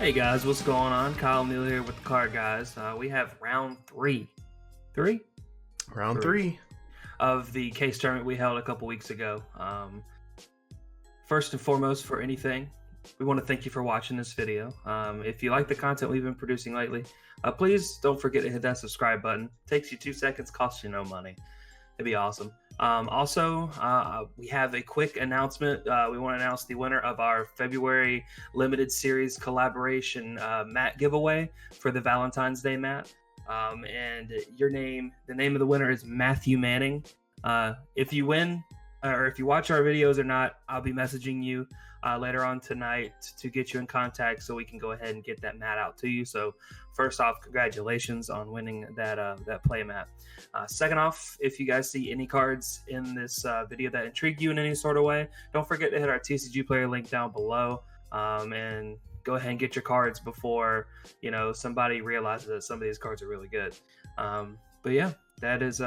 Hey guys, what's going on? Kyle Neal here with the Card Guys. We have round three Round three. of the case tournament we held a couple weeks ago. First and foremost, for anything, we want to thank you for watching this video. If you like the content we've been producing lately, please don't forget to hit that subscribe button. It takes you 2 seconds, costs you no money. It'd be awesome. Also, we have a quick announcement. We want to announce the winner of our February limited series collaboration mat giveaway for the Valentine's Day mat. And the name of the winner is Matthew Manning. If you win, or if you watch our videos or not, I'll be messaging you later on tonight to get you in contact so we can go ahead and get that mat out to you. So first off, congratulations on winning that play mat. Second off, if you guys see any cards in this video that intrigue you in any sort of way, don't forget to hit our TCG player link down below and go ahead and get your cards before somebody realizes that some of these cards are really good. But yeah, that is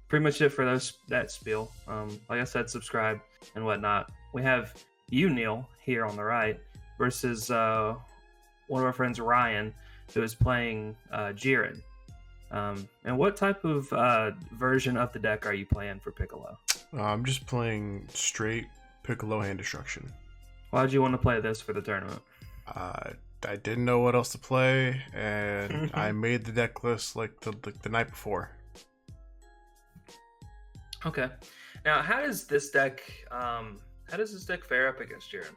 pretty much it for that spiel. Like I said, subscribe and whatnot. We have you, Neil, here on the right versus one of our friends, Ryan, who is playing Jiren. And what type of version of the deck are you playing for Piccolo? I'm just playing straight Piccolo hand destruction. Why did you want to play this for the tournament? I didn't know what else to play, and I made the deck list like the night before. Okay. Now, how does this deck fare up against Jiren?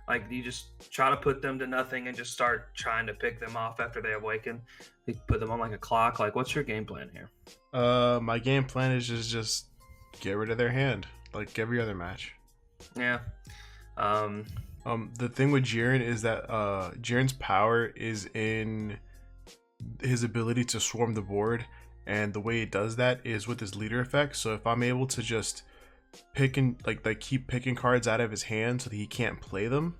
Like, do you just try to put them to nothing and just start trying to pick them off after they awaken? You put them on like a clock? Like, what's your game plan here? My game plan is just get rid of their hand, like every other match. Yeah. The thing with Jiren is that Jiren's power is in his ability to swarm the board, and the way he does that is with his leader effect. So if I'm able to just pick and keep picking cards out of his hand so that he can't play them,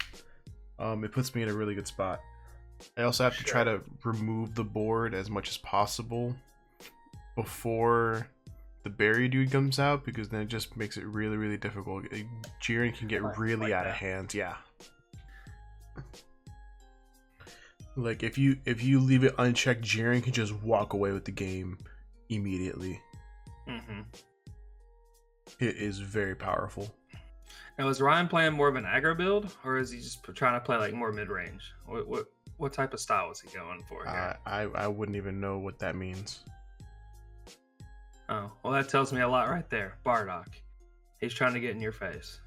it puts me in a really good spot. I also have to try to remove the board as much as possible before the berry dude comes out, because then it just makes it really, really difficult. Jiren can get really out of hand. Yeah. Like if you leave it unchecked, Jiren can just walk away with the game immediately. It is very powerful. Now, is Ryan playing more of an aggro build, or is he just trying to play like more mid-range? What type of style is he going for here? I wouldn't even know what that means. Oh, well, that tells me a lot right there. Bardock. He's trying to get in your face.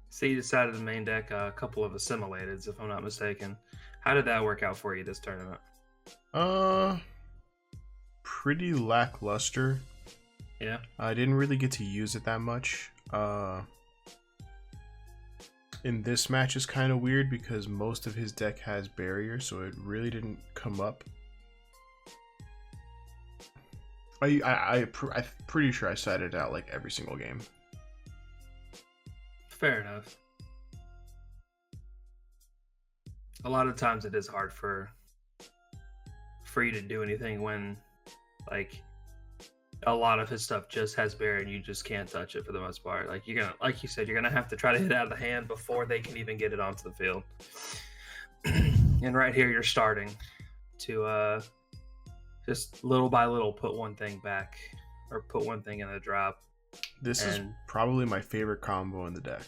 See, you decided to main deck a couple of assimilateds, if I'm not mistaken. How did that work out for you this tournament? Pretty lackluster. Yeah. I didn't really get to use it that much. In this match is kind of weird because most of his deck has barrier, so it really didn't come up. I'm pretty sure I sided out like every single game. Fair enough. A lot of times it is hard for you to do anything when like a lot of his stuff just has barrier and you just can't touch it for the most part. Like like you said, you're gonna have to try to hit it out of the hand before they can even get it onto the field. And right here you're starting to just little by little put one thing back, or put one thing in the drop. This is probably my favorite combo in the deck.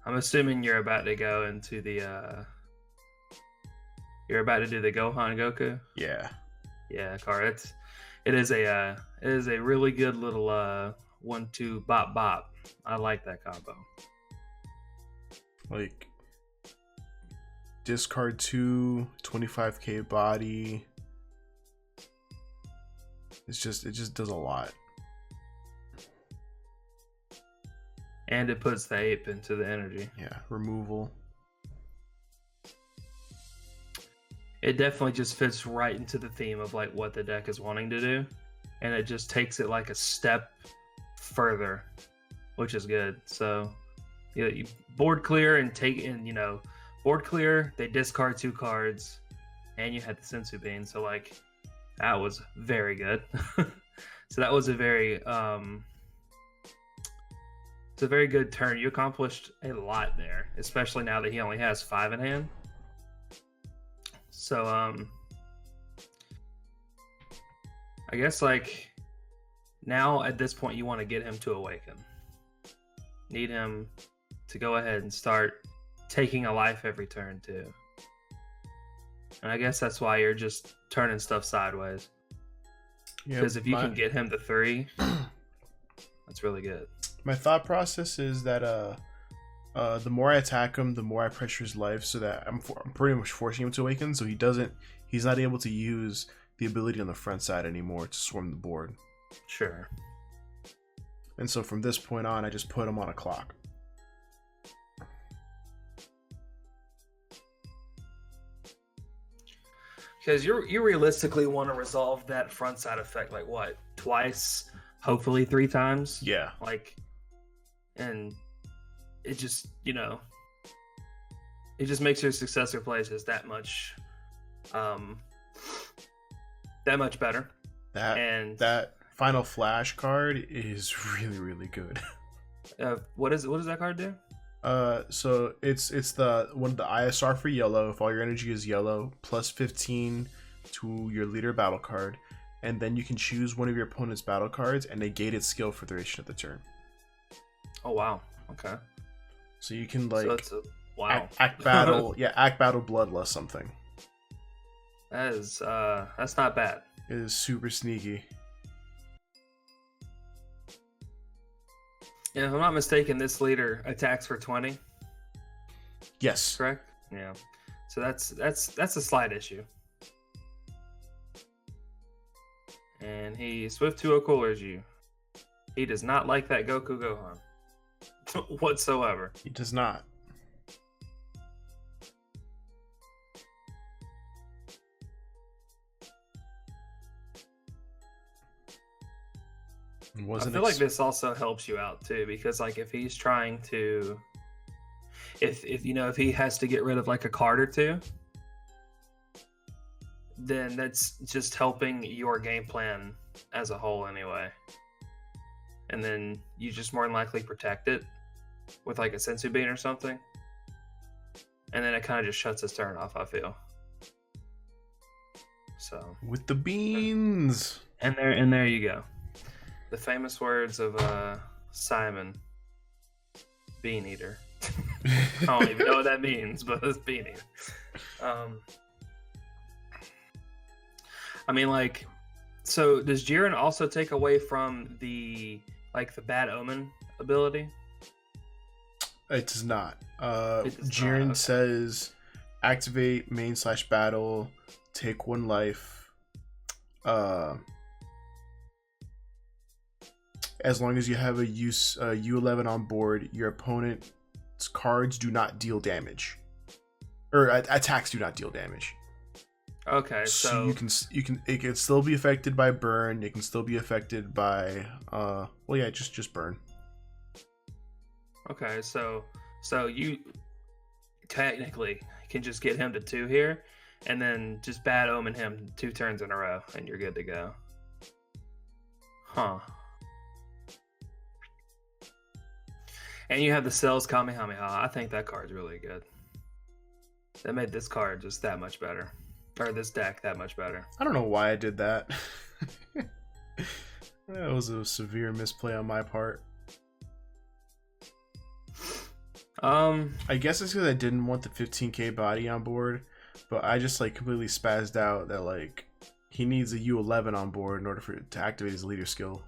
I'm assuming you're about to go into the you're about to do the Gohan Goku. Yeah. Yeah, card. It is a really good little 1-2 bop bop. I like that combo. Like discard 2, 25k body. It just does a lot. And it puts the ape into the energy. Yeah, removal. It definitely just fits right into the theme of like what the deck is wanting to do, and it just takes it like a step further, which is good. So, you board clear and board clear. They discard 2 cards, and you had the Sensu Bean. So like That was very good. So that was a very it's a very good turn. You accomplished a lot there, especially now that he only has 5 in hand. So I guess like now at this point you want to get him to awaken. Need him to go ahead and start taking a life every turn too. And I guess that's why you're just turning stuff sideways. Because if you can get him to 3, that's really good. My thought process is that the more I attack him, the more I pressure his life, so that I'm pretty much forcing him to awaken. So he's not able to use the ability on the front side anymore to swarm the board. Sure. And so from this point on, I just put him on a clock. Because you realistically want to resolve that front side effect like what, twice, hopefully 3 times. Yeah. Like, and it just it just makes your successor plays just that much better. That final flash card is really, really good. What does that card do? So it's the one of the ISR for yellow. If all your energy is yellow, plus 15 to your leader battle card, and then you can choose one of your opponent's battle cards and negate its skill for the duration of the turn. Oh wow! Okay. So you can like wow. act battle, act battle bloodlust something. That is that's not bad. It is super sneaky. Yeah, if I'm not mistaken, this leader attacks for 20. Yes. Correct? Yeah. So that's a slight issue. And he Swift 2-0 coolers you. He does not like that Goku Gohan whatsoever. He does not. I feel like this also helps you out too, because like if he's trying to, if he has to get rid of like a card or two, then that's just helping your game plan as a whole anyway. And then you just more than likely protect it with like a sensu bean or something, and then it kind of just shuts his turn off, I feel. So with the beans, and there you go. The famous words of Simon, Bean Eater. I don't even know what that means, but it's Bean Eater. I mean, like, so does Jiren also take away from the bad omen ability? It does not. Jiren says activate main/battle, take 1 life. As long as you have a U11 on board, your opponent's cards do not deal damage, or attacks do not deal damage. Okay, so it can still be affected by burn. It can still be affected by just burn. Okay, so you technically can just get him to 2 here, and then just bad omen him 2 turns in a row, and you're good to go. Huh. And you have the Cells Kamehameha. I think that card's really good. That made this card just that much better. Or this deck that much better. I don't know why I did that. That was a severe misplay on my part. I guess it's because I didn't want the 15k body on board, but I just like completely spazzed out that like he needs a U11 on board in order for it to activate his leader skill.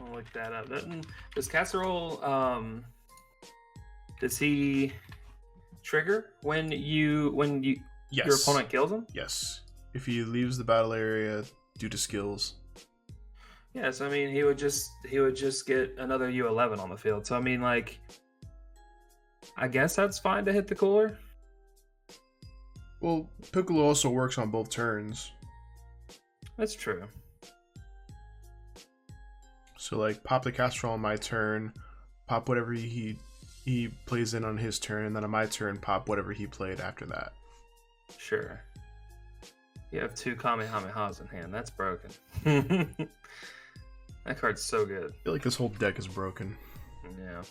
I'll look that up. Does Casserole, does he trigger when your opponent kills him? Yes. If he leaves the battle area due to skills. Yes, I mean he would just get another U11 on the field. So I mean, like, I guess that's fine to hit the cooler. Well, Piccolo also works on both turns. That's true. So like pop the casserole on my turn, pop whatever he plays in on his turn, and then on my turn, pop whatever he played after that. Sure. You have 2 Kamehamehas in hand. That's broken. That card's so good. I feel like this whole deck is broken. Yeah.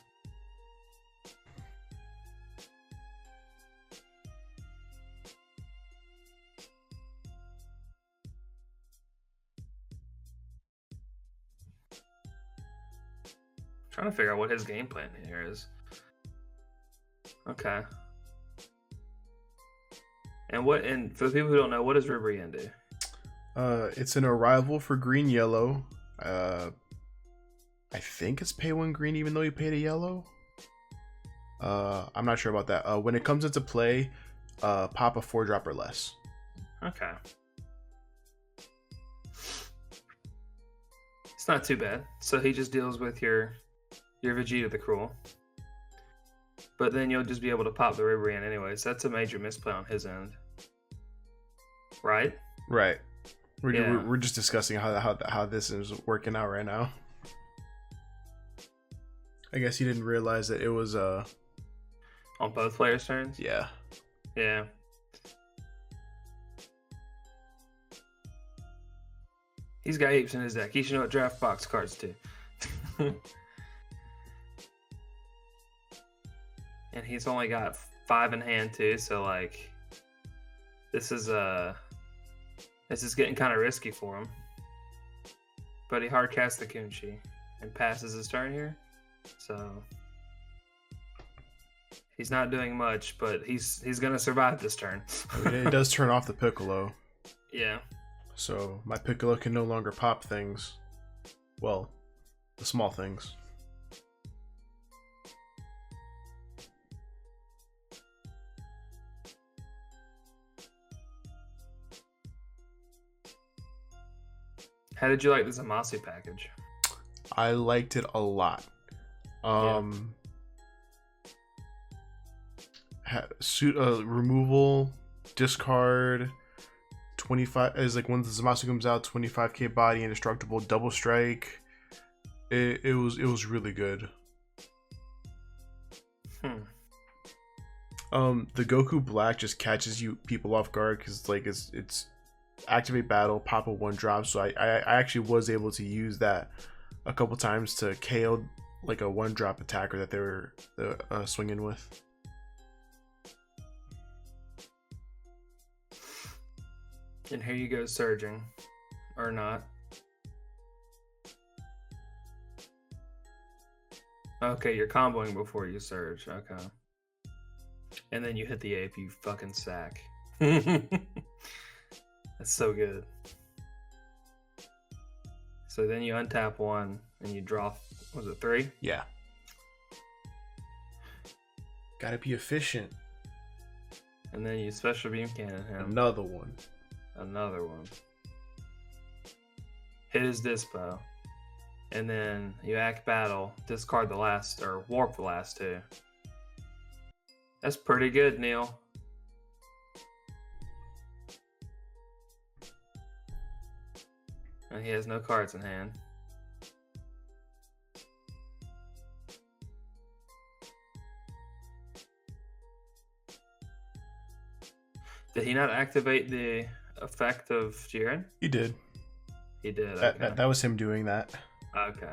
Trying to figure out what his game plan here is. Okay. And for the people who don't know, what does Ribrian do? It's an arrival for green yellow. I think it's pay 1 green even though you paid a yellow. I'm not sure about that. When it comes into play, pop a 4-drop or less. Okay. It's not too bad. So he just deals with your Vegeta the Cruel. But then you'll just be able to pop the Ribrian anyways. That's a major misplay on his end. Right? Right. We're just discussing how this is working out right now. I guess you didn't realize that it was on both players' turns? Yeah. Yeah. He's got apes in his deck. He should know what draft box cards do. And he's only got 5 in hand too, so like this is getting kind of risky for him. But he hard casts the Kunchi and passes his turn here. So he's not doing much, but he's gonna survive this turn. I mean, it does turn off the Piccolo. Yeah. So my Piccolo can no longer pop things. Well, the small things. How did you like the Zamasu package? I liked it a lot. Removal, discard, 25 is like when the Zamasu comes out, 25k body, indestructible, double strike. It was really good. The Goku Black just catches people off guard because like it's activate battle, pop a 1-drop. So I actually was able to use that a couple times to KO like a 1-drop attacker that they were swinging with. And here you go, surging or not. Okay, you're comboing before you surge. Okay. And then you hit the ape, you fucking sack. That's so good. So then you untap 1 and you draw, was it 3? Yeah. Gotta be efficient. And then you special beam cannon him. Another one. Hit his dispo. And then you act battle, discard the last, or warp the last 2. That's pretty good, Neil. And he has no cards in hand. Did he not activate the effect of Jiren? He did. He did. That was him doing that. Okay.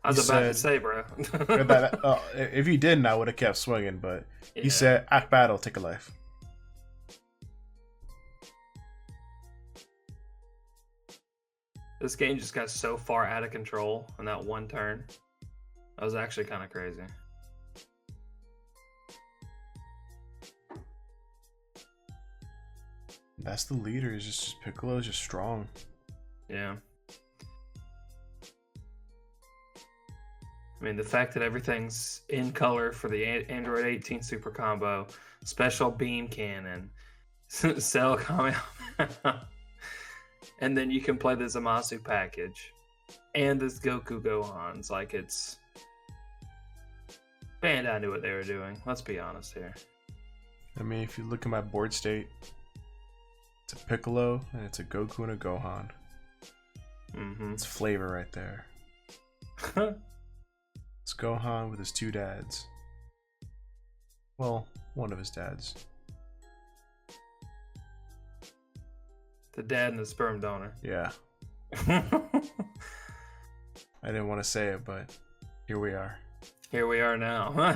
I was about to say, bro. If he didn't, I would have kept swinging. But Yeah. he said, "Act battle, take a life." This game just got so far out of control in that one turn. That was actually kind of crazy. That's the leader. Is just Piccolo is just strong. Yeah. I mean, the fact that everything's in color for the Android 18 Super Combo, special beam cannon, Cell Kamehameha, and then you can play the Zamasu package and this Goku Gohan's. Like, it's... Bandai knew what they were doing. Let's be honest here. I mean, if you look at my board state, it's a Piccolo and it's a Goku and a Gohan. It's flavor right there. It's Gohan with his two dads. Well, one of his dads. The dad and the sperm donor. Yeah. I didn't want to say it, but here we are. Here we are now.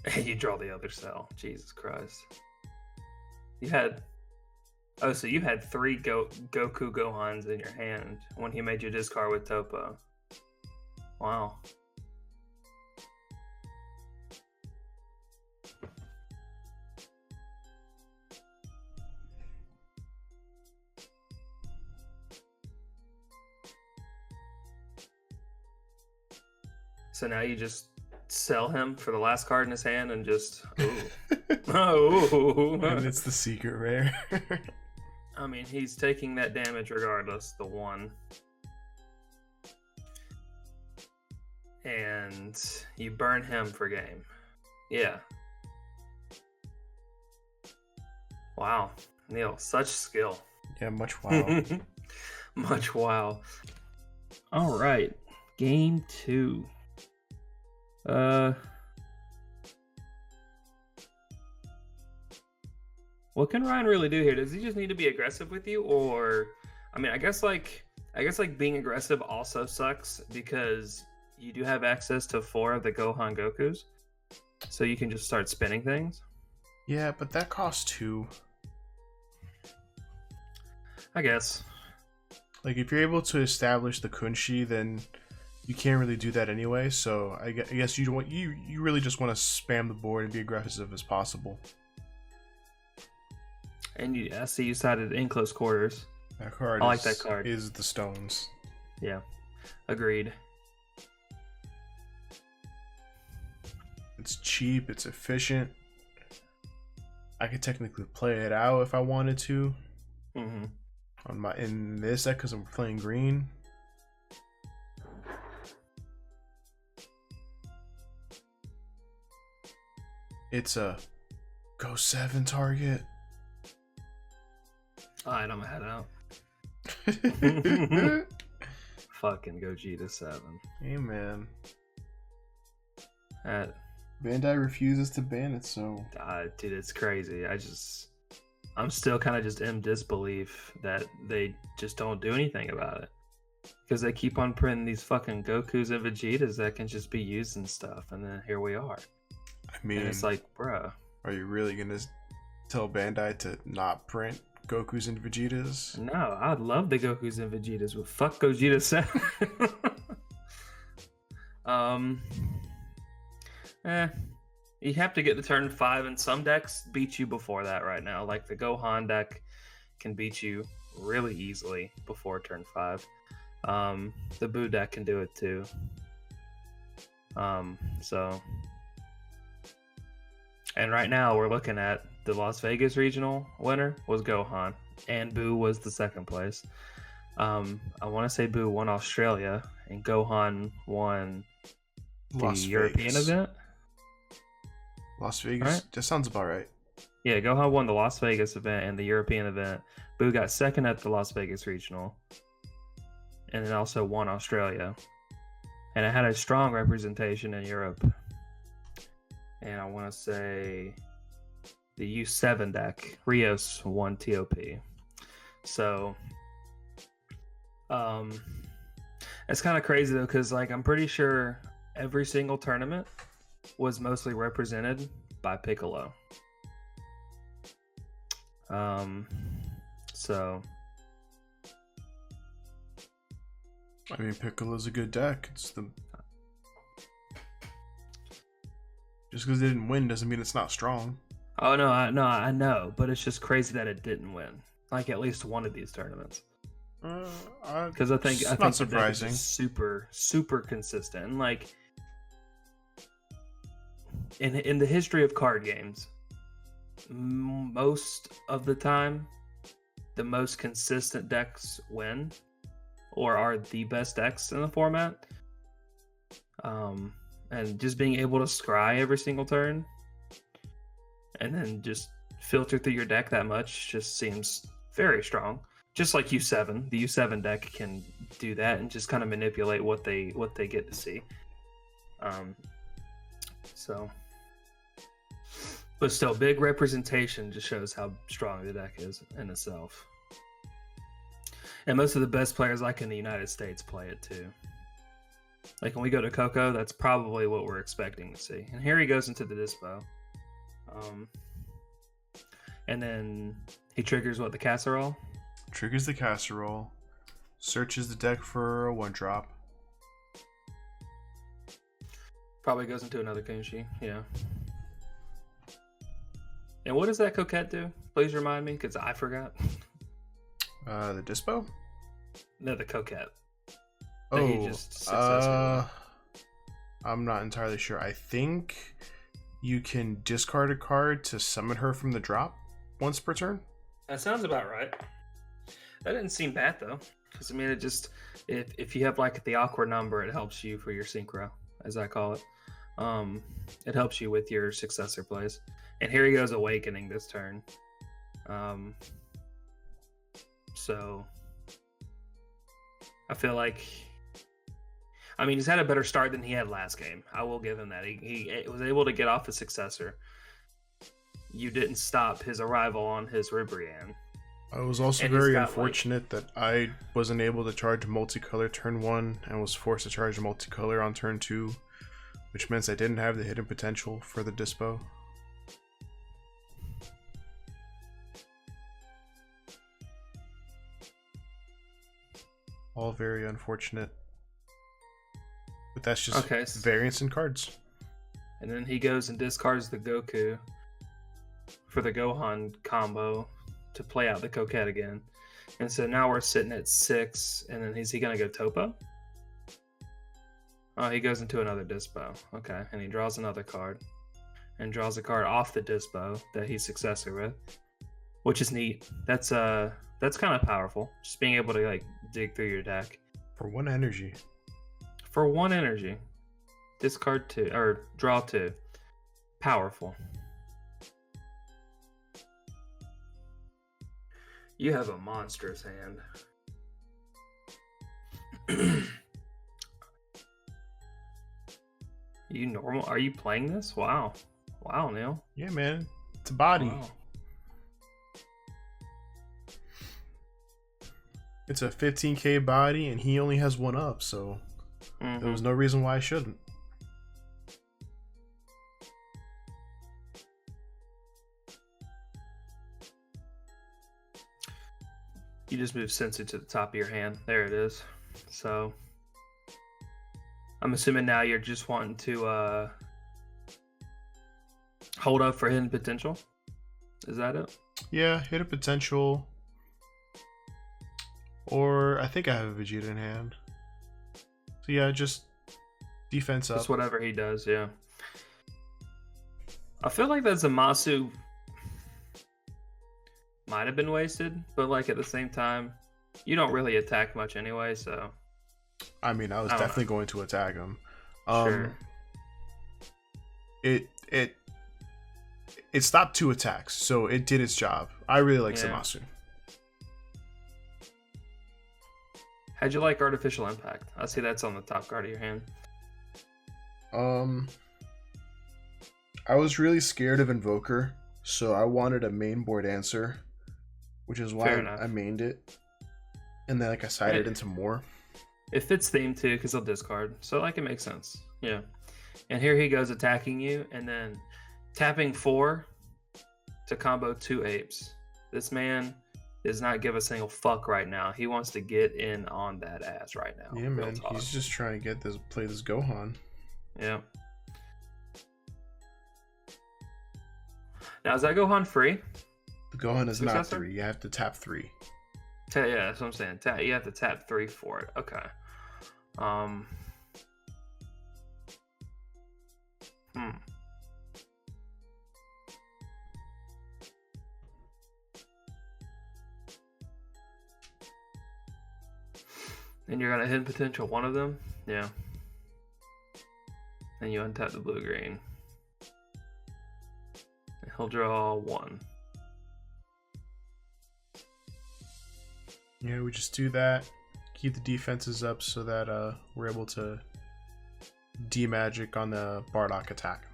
Hey, you draw the other cell. Jesus Christ. You had... Oh, so you had 3 Goku Gohans in your hand when he made you discard with Topo. Wow. So now you just sell him for the last card in his hand and just... Oh. And it's the secret rare. I mean, he's taking that damage regardless, the 1. And you burn him for game. Yeah. Wow. Neil, such skill. Yeah, much wow. Much wow. All right. Game 2. What can Ryan really do here? Does he just need to be aggressive with you, or I mean, I guess like being aggressive also sucks because you do have access to 4 of the Gohan Gokus, so you can just start spinning things. Yeah, but that costs 2. I guess. Like, if you're able to establish the Kunshi, then you can't really do that anyway. So I guess you really just want to spam the board and be aggressive as possible. And I see you sided in close quarters. That card I like that card. Is the stones. Yeah, agreed. It's cheap. It's efficient. I could technically play it out if I wanted to. Mm-hmm. In this deck because I'm playing green. It's a go 7 target. Alright, I'm gonna head out. Fucking Gogeta 7. Hey man. Bandai refuses to ban it, so dude, it's crazy. I'm still kind of just in disbelief that they just don't do anything about it. Because they keep on printing these fucking Gokus and Vegetas that can just be used and stuff, and then here we are. I mean, and it's like, bruh. Are you really gonna tell Bandai to not print Gokus and Vegetas? No, I'd love the Gokus and Vegetas, but fuck Gogeta 7. You have to get to turn 5, and some decks beat you before that right now. Like the Gohan deck can beat you really easily before turn 5. The Boo deck can do it too. And right now we're looking at the Las Vegas regional winner was Gohan, and Boo was the second place. I want to say Boo won Australia, and Gohan won the European event. Las Vegas? Right? That sounds about right. Yeah, Gohan won the Las Vegas event and the European event. Boo got second at the Las Vegas regional, and then also won Australia. And it had a strong representation in Europe. And I want to say the U7 deck, Rios won TOP. So, it's kind of crazy though, because like I'm pretty sure every single tournament was mostly represented by Piccolo. So I mean, Piccolo's a good deck. Just because it didn't win doesn't mean it's not strong. Oh no, I know, but it's just crazy that it didn't win. Like at least one of these tournaments. Because I think the deck is super consistent. And like in the history of card games, most of the time, the most consistent decks win, or are the best decks in the format. And just being able to scry every single turn, and then just filter through your deck that much just seems very strong. Just like U7, the U7 deck can do that and just kind of manipulate what they get to see. So, but still, big representation just shows how strong the deck is in itself. And most of the best players, like in the United States, play it too. Like when we go to Coco, that's probably what we're expecting to see. And here he goes into the Dispo. And then he triggers what, the Casserole? Triggers the Casserole. Searches the deck for a 1-drop. Probably goes into another Kunshi, yeah. And what does that Coquette do? Please remind me, because I forgot. The Dispo? No, the Coquette. I'm not entirely sure. I think you can discard a card to summon her from the drop once per turn. That sounds about right. That didn't seem bad though, because I mean, it just if you have like the awkward number, it helps you for your synchro, as I call it. It helps you with your successor plays. And here he goes Awakening this turn. So I feel like, I mean, he's had a better start than he had last game. I will give him that. He was able to get off a successor. You didn't stop his arrival on his Ribrianne. I was also very unfortunate that I wasn't able to charge multicolor turn 1 and was forced to charge multicolor on turn 2, which means I didn't have the hidden potential for the Dispo. All very unfortunate. But that's just variance in cards. And then he goes and discards the Goku for the Gohan combo to play out the Coquette again. And so now we're sitting at 6, and then is he going to go Topo? Oh, he goes into another Dispo. Okay, and he draws another card. And draws a card off the Dispo that he's successor with, which is neat. That's kind of powerful. Just being able to like dig through your deck. For 1 energy. For 1 energy. Discard 2, or draw 2. Powerful. You have a monstrous hand. You normal? Are you playing this? Wow. Wow, Neil. Yeah, man. It's a body. Wow. It's a 15k body, and he only has 1 up, so there was no reason why I shouldn't. You just move Sensu to the top of your hand. There it is. So I'm assuming now you're just wanting to hold up for hidden potential. Is that it? Yeah, hidden potential. Or I think I have a Vegeta in hand. So yeah, just defense up. Just whatever he does, yeah. I feel like that Zamasu might have been wasted, but like at the same time, you don't really attack much anyway, so. I mean, I was definitely going to attack him. Sure. It stopped 2 attacks, so it did its job. I really like Zamasu. How'd you like Artificial Impact? I see that's on the top card of your hand. I was really scared of Invoker, so I wanted a main board answer, which is why I mained it. And then like I sided into more. It fits theme too, because he'll discard. So like it makes sense. Yeah. And here he goes attacking you, and then tapping 4 to combo 2 apes. This man does not give a single fuck right now. He wants to get in on that ass right now. Yeah, man. He's just trying to play this Gohan. Yeah. Now, is that Gohan free? The Gohan is not 3. You have to tap 3. Yeah, that's what I'm saying. You have to tap 3 for it. Okay. And you're gonna hit potential one of them? Yeah. And you untap the blue-green. He'll draw 1. Yeah, we just do that. Keep the defenses up so that we're able to D-magic on the Bardock attack.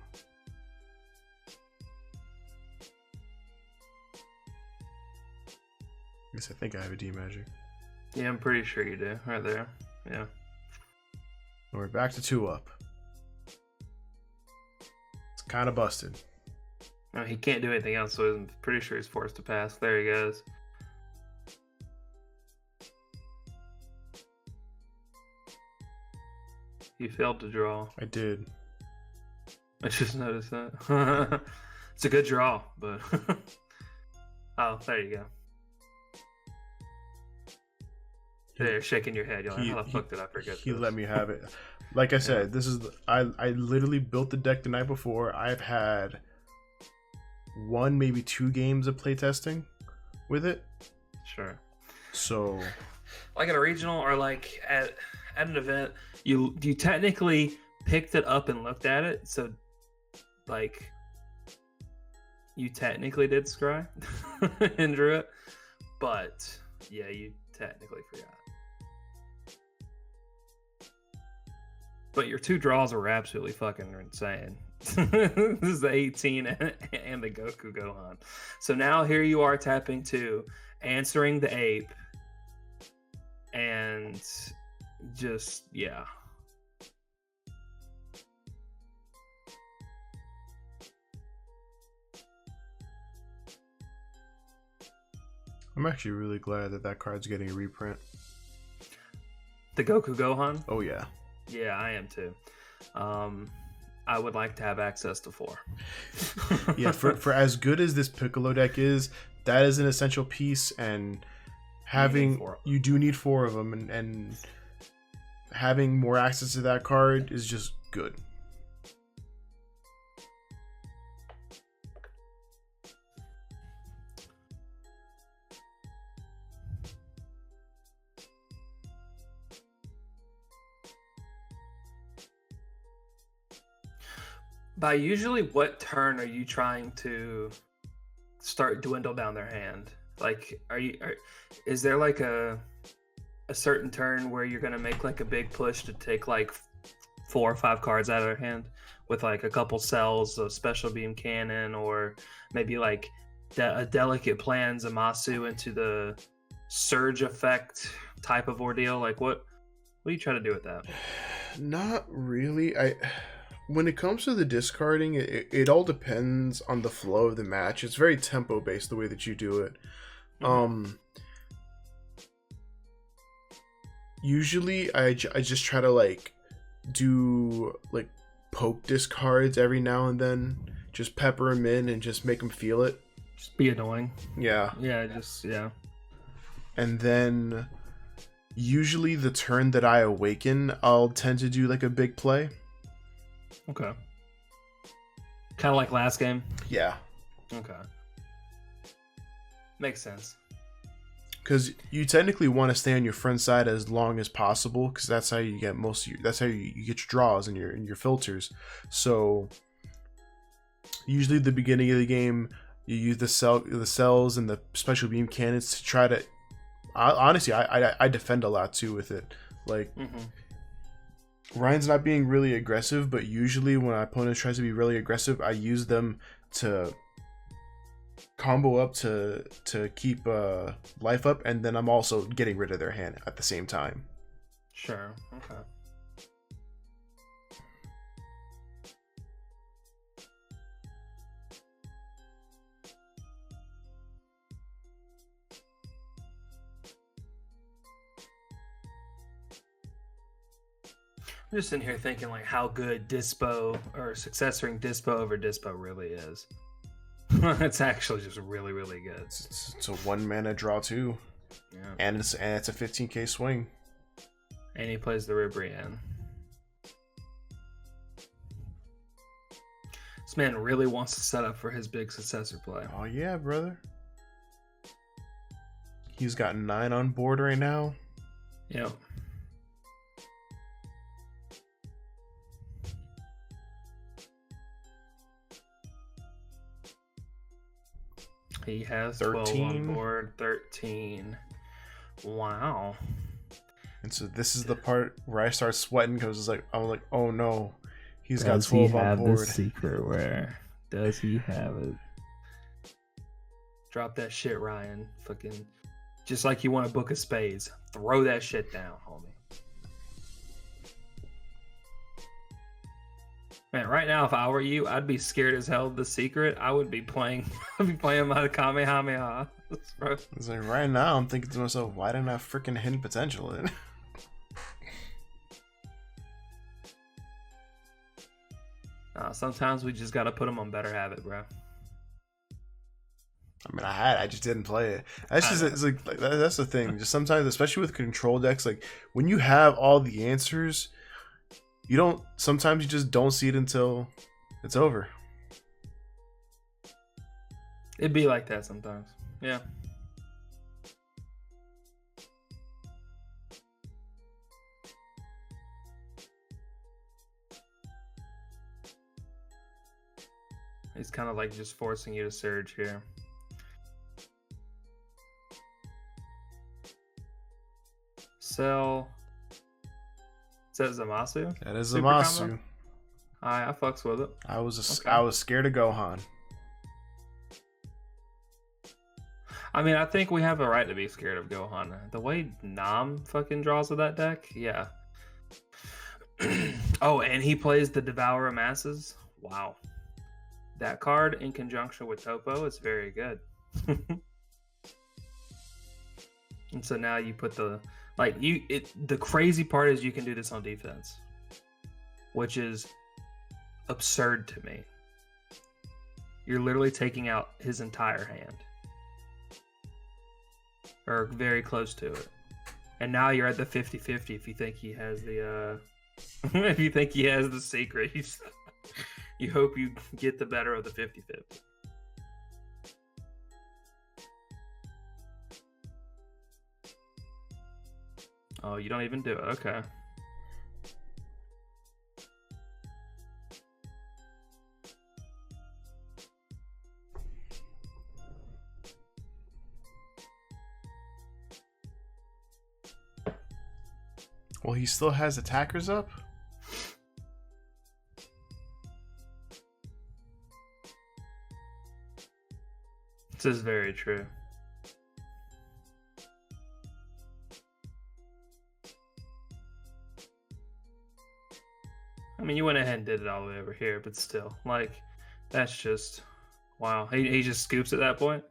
I guess I think I have a D-magic. Yeah, I'm pretty sure you do. Right there. Yeah. And we're back to 2 up. It's kind of busted. No, he can't do anything else, so I'm pretty sure he's forced to pass. There he goes. You failed to draw. I did. I just noticed that. It's a good draw, but... Oh, there you go. You're shaking your head. You're like, how the fuck did I forget He this? let me have it. Like I said, this is... I literally built the deck the night before. I've had 1, maybe 2 games of playtesting with it. Sure. So... Like at a regional or like at an event, you technically picked it up and looked at it, so like you technically did scry and drew it, but yeah, you technically forgot. But your 2 draws were absolutely fucking insane. This is the 18 and the Goku Gohan. So now here you are tapping 2, answering the ape, and just, yeah. I'm actually really glad that that card's getting a reprint. The Goku Gohan? Oh, yeah. Yeah, I am too. I would like to have access to 4. Yeah, for as good as this Piccolo deck is, that is an essential piece, and having you do need 4 of them, and having more access to that card is just good. By usually what turn are you trying to start dwindle down their hand? Like, is there like a certain turn where you're gonna make like a big push to take like 4 or 5 cards out of their hand with like a couple cells of special beam cannon, or maybe like a delicate plan Zamasu into the surge effect type of ordeal? Like what are you trying to do with that? Not really. When it comes to the discarding, it all depends on the flow of the match. It's very tempo based the way that you do it. Mm-hmm. Usually I just try to like do like poke discards every now and then, just pepper them in and just make them feel it. Just be annoying. Yeah. Yeah. And then usually the turn that I awaken, I'll tend to do like a big play. Okay. Kind of like last game? Yeah. Okay. Makes sense. Because you technically want to stay on your front side as long as possible, because that's how you get that's how you get your draws and your filters. So usually at the beginning of the game, you use the cells and the special beam cannons to try to. Honestly, I defend a lot too with it. Like. Mm-hmm. Ryan's not being really aggressive, but usually when an opponent tries to be really aggressive, I use them to combo up to keep life up, and then I'm also getting rid of their hand at the same time. Sure. Okay. I'm just in here thinking like how good Dispo or successoring Dispo over Dispo really is. It's actually just really, really good. It's a 1 mana draw too. Yeah. And it's a 15k swing. And he plays the Ribrianne. This man really wants to set up for his big successor play. Oh yeah, brother. He's got 9 on board right now. Yep. He has 12 on board, 13. Wow. And so this is the part where I start sweating because it's like I'm like, oh no, he's got Does 12 he on have the board. secret where? Does he have it? Drop that shit, Ryan. Fucking, just like you want a book of spades. Throw that shit down, homie. Man, right now, if I were you, I'd be scared as hell of the secret. I would be playing. I'd be playing my Kamehameha. Bro. It's like right now I'm thinking to myself, why didn't I freaking hidden potential in? Sometimes we just gotta put them on better habit, bro. I mean, I just didn't play it. That's just it's like that's the thing. Just sometimes, especially with control decks, like when you have all the answers, you don't. Sometimes you just don't see it until it's over. It'd be like that sometimes. Yeah. He's kind of like just forcing you to surge here. Sell. Is that Zamasu? That is Super Zamasu. combo? I fucks with it. I was Okay. I was scared of Gohan. I mean, I think we have a right to be scared of Gohan. The way Nam fucking draws with that deck, yeah. Oh, and he plays the Devourer Masses. Wow. That card in conjunction with Topo is very good. And so now you put the the crazy part is you can do this on defense, which is absurd to me. You're literally taking out his entire hand. Or very close to it. And now you're at the 50-50 if you think he has the if you think he has the secret. You hope you get the better of the 50-50. Oh, you don't even do it. Okay. Well, he still has attackers up. This is very true. I mean, you went ahead and did it all the way over here, but still, like, that's just wow. He just scoops at that point.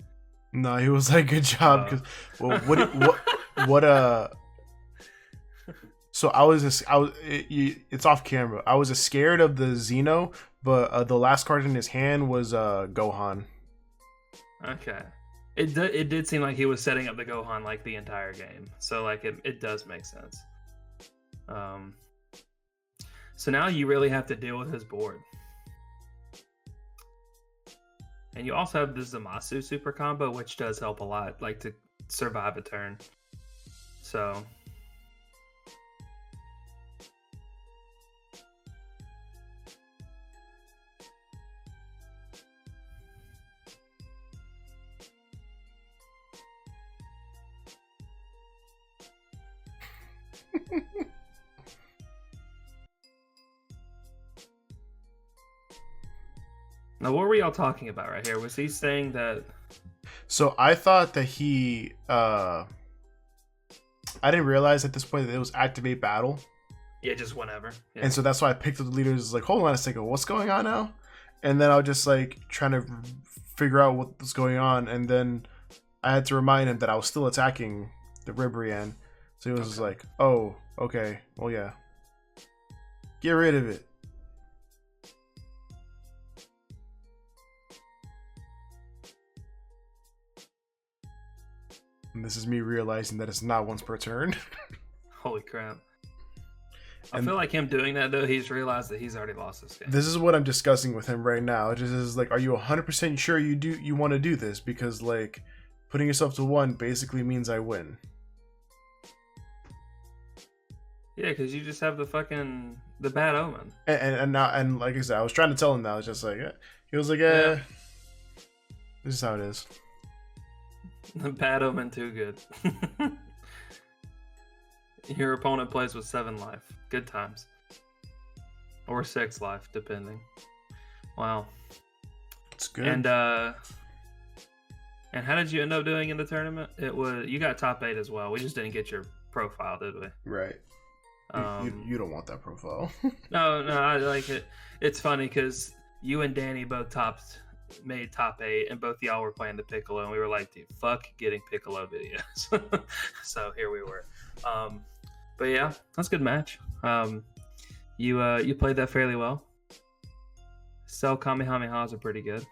No, he was like, good job. Cause, well, what So it's off camera. I was scared of the Xeno, but the last card in his hand was Gohan. Okay. It did seem like he was setting up the Gohan like the entire game. So like it does make sense. So now you really have to deal with his board. And you also have the Zamasu super combo, which does help a lot, like to survive a turn. So now, what were y'all talking about right here? Was he saying that? So I thought that he, I didn't realize at this point that it was activate battle. Yeah, just whenever. Yeah. And so that's why I picked up the leaders. Like, hold on a second, what's going on now? And then I was just like trying to figure out what was going on. And then I had to remind him that I was still attacking the Ribrian. So he was just like, oh, okay, well, yeah. Get rid of it. And this is me realizing that it's not once per turn. Holy crap. I feel like him doing that, though, he's realized that he's already lost this game. This is what I'm discussing with him right now. It just is like, are you 100% sure you want to do this? Because, like, putting yourself to 1 basically means I win. Yeah, because you just have the bad omen. And now, and like I said, I was trying to tell him that. I was just like, he was like, this is how it is. The bad omen too good. Your opponent plays with 7 life. Good times. Or 6 life, depending. Wow. It's good. And how did you end up doing in the tournament? It was you got top 8 as well. We just didn't get your profile, did we? Right. You don't want that profile. No, I like it. It's funny because you and Danny both made top 8, and both y'all were playing the Piccolo, and we were like, dude, fuck getting Piccolo videos. So here we were. But yeah, that's a good match. You played that fairly well. Cell Kamehamehas are pretty good.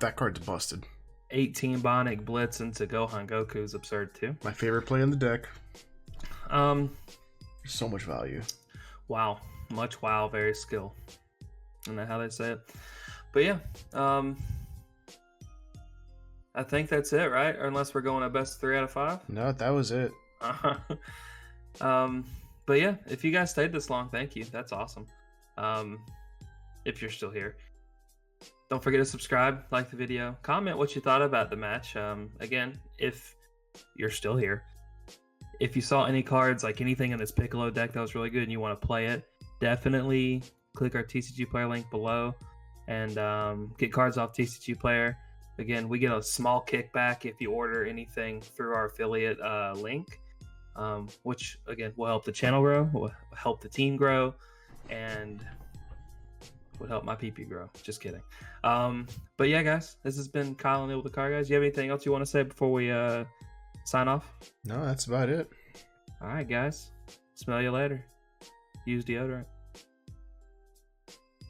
That card's busted. 18 Bionic Blitz into Gohan Goku is absurd too. My favorite play in the deck. So much value. Wow. Much wow, very skill. Isn't that how they say it? But yeah, I think that's it, right? Or unless we're going a best 3 out of 5. No, that was it. But yeah, if you guys stayed this long, thank you. That's awesome. If you're still here, don't forget to subscribe, like the video, comment what you thought about the match. Again, if you're still here, if you saw any cards, like anything in this Piccolo deck that was really good and you want to play it, definitely click our TCG player link below and get cards off TCG player. Again, we get a small kickback if you order anything through our affiliate link, which again will help the channel grow, will help the team grow, and would help my PP grow. Just kidding. But yeah, guys, this has been Kyle and Neil with the Car Guys. You have anything else you want to say before we sign off? No, that's about it. All right, guys. Smell you later. Use deodorant.